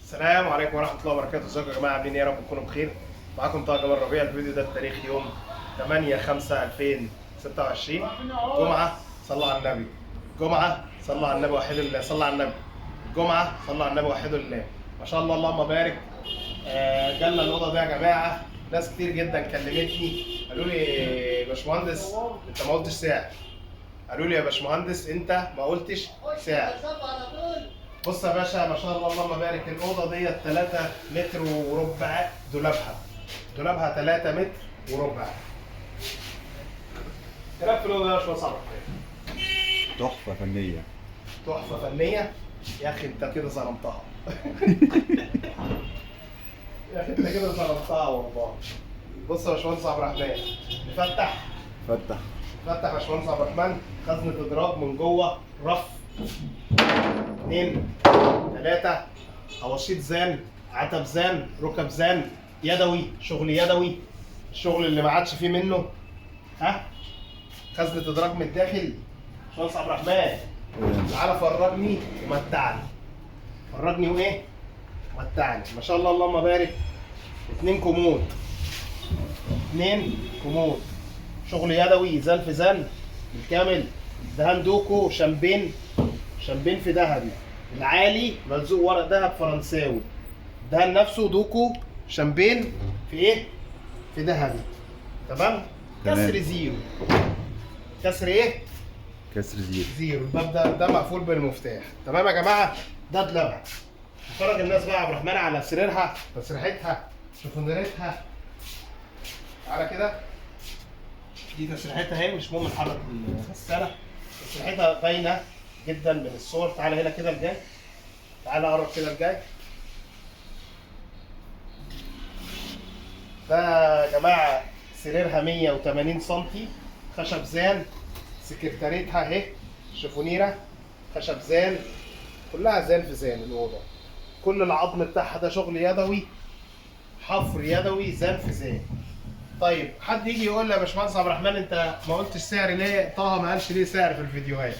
السلام عليكم ورحمة الله وبركاته، ازيكم يا جماعة؟ عاملين ايه؟ يا رب تكونوا بخير. معاكم طه جمال ربيع. الفيديو ده بتاريخ يوم 8/5/2026 جمعة. صلوا على النبي. جمعة، صلوا على النبي، وحدوا الله. صلوا على النبي. جمعة، صلوا على النبي، وحدوا الله. ما شاء الله، اللهم بارك. جالنا الأوضة دي يا جماعة، ناس كتير جدا كلمتني قالوا لي يا باشمهندس أنت ما قلتش سعر. قالوا لي يا باشمهندس أنت ما قلتش سعر. بص يا باشا، ما شاء الله اللهم بارك. الاوضه ديت 3 متر وربع. دولابها 3 متر وربع. كلام في الاوضه ده يا باشمهندس عبد الرحمن. تحفة فنية. تحفه فنيه. يا اخي انت كده ظلمتها. يا اخي انت كده ظلمتها والله. بص يا باشمهندس عبد الرحمن، نفتح فتح. فتح يا باشمهندس عبد الرحمن. خزنه ادراج من جوه، رف 2 3 اواشيط زان، عتب زان، ركب زان، يدوي، شغل يدوي، الشغل اللي ما عادش فيه منه. ها، خزنه ادراج من الداخل. باشمهندس عبد الرحمن تعالى فرجني ومتعني. فرجني وايه؟ متعني. ما شاء الله اللهم بارك. 2 كومود، 2 كومود، شغل يدوي، زان في زان بالكامل. دهان دوكو، شامبين في ذهبي. العالي ملزوق ورق ذهب فرنساوي. الدهان نفسه دوكو شامبين في ايه؟ في ذهبي. تمام؟ كسر زيرو. كسر ايه؟ كسر زيرو. الباب ده مقفول بالمفتاح. تمام يا جماعه؟ ده دولابها. نفرج الناس بقى يا عبد الرحمن على سريرها، تسريحتها، شوفونيرتها. تعالى كده. دي تسريحتها اهي، مش مهم نحرك الغساله. تسريحتها باينه جدا من الصور. تعالى هنا كده الجاي. تعالى قرب كده الجاي. ده يا جماعه سريرها 180 سم، خشب زان. سكرتاريتها اهي، شفونيره، خشب زان، كلها زان في زان الاوضه. كل العظم بتاعها ده شغل يدوي، حفر يدوي، زان في زان. طيب حد يجي يقول لي يا باشمهندس عبد الرحمن انت ما قلتش سعر ليه؟ طه ما قالش ليه سعر في الفيديوهات.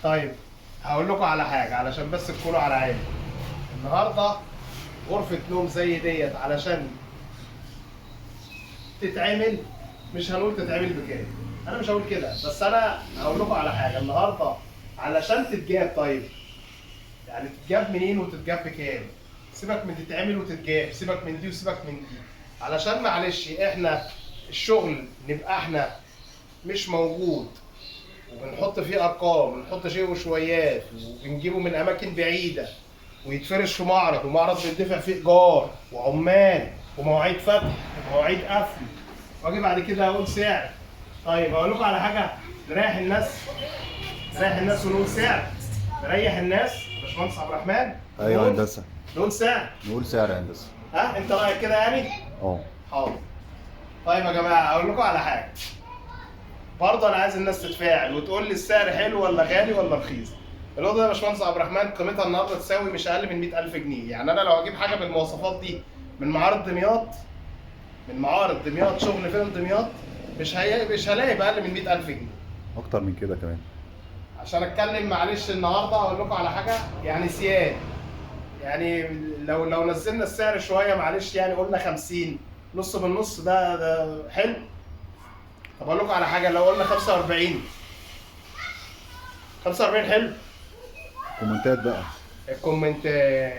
طيب هقول لكم على حاجه علشان بس تكونوا على عيني. النهارده غرفه نوم زي ديت علشان تتعمل، مش هنقول تتعمل بكام، انا مش هقول كده، بس انا هقول لكم على حاجه. النهارده علشان تتجاب، طيب يعني تتجاب منين وتتجاب بكام؟ سيبك من تتعمل وتتجاب، سيبك من دي وسيبك من دي. علشان معلش احنا الشغل نبقى احنا مش موجود، وبنحط فيه ارقام، بنحط شيء وشويات، وبنجيبه من اماكن بعيده، ويتفرش في معرض، ومعرض بيدفع فيه ايجار وعمال ومواعيد فتح ومواعيد قفل، واجي بعد كده اقول سعر. طيب اقول لكم على حاجه نريح الناس ونقول سعر. نريح الناس يا باشمهندس عبد الرحمن. ايوه هندسة. نقول سعر. نقول سعر هندسة. ها انت رايك كده يعني؟ اه. حاضر. طيب يا جماعه اقول لكم على حاجه. برضه انا عايز الناس تتفاعل وتقول لي السعر حلو ولا غالي ولا رخيص. الاوضه يا باشمهندس عبد الرحمن قيمتها النهارده تساوي مش اقل من 100,000 جنيه. يعني انا لو اجيب حاجه بالمواصفات دي من معارض دمياط، شغل فين دمياط، مش هلاقي باقل من 100,000 جنيه. اكتر من كده كمان. عشان اتكلم معلش النهارده اقول لكم على حاجه يعني سيان. يعني لو نزلنا السعر شويه معلش، يعني قلنا 50 نص بالنص، ده حلو. طب اقول لكم على حاجه، لو قلنا 45 حلو. كومنتات بقى. الكومنتات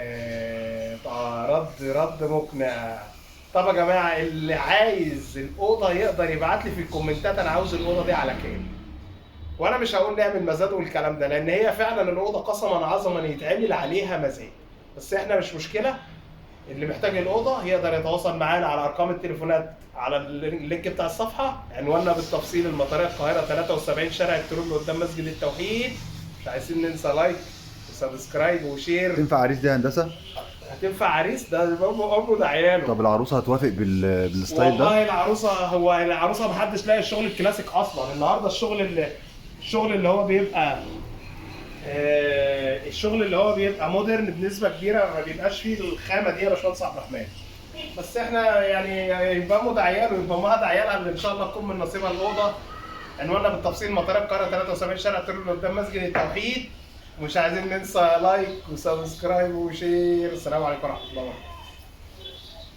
رد مقنع. طب يا جماعه اللي عايز الاوضه يقدر يبعت لي في الكومنتات انا عاوز الاوضه دي على كام. وانا مش هقول نعمل مزاد والكلام ده، لان هي فعلا الاوضه قسما عظما يتعمل عليها مزاد. بس احنا مش مشكله. اللي محتاج الاوضه يقدر يتواصل معانا على ارقام التليفونات على اللينك بتاع الصفحه. عنواننا بالتفصيل: المطريه القاهره 73 شارع الترول قدام مسجد التوحيد. مش عايزين ننسى لايك وسبسكرايب وشير. تنفع عريس دي هندسة؟ هتنفع عريس؟ ده امه ده عياله. طب العروسة هتوافق بالستايل ده؟ والله العروسه محدش لاقي الشغل الكلاسيك اصلا. النهارده الشغل اللي هو بيبقى الشغل اللي هو بيبقى مودرن بنسبه كبيره ما بيبقاش فيه الخامه دي يا باشمهندس عبد الرحمن. بس احنا يعني يبقى امه ده عيال ويبقى امها ده عيالها اللي ان شاء الله تكون من نصيبها الاوضه. عنواننا بالتفصيل: مطار القاهره 73 شارع الترول قدام مسجد التوحيد. مش عايزين ننسى لايك وسبسكرايب وشير. السلام عليكم ورحمه الله وبركاته.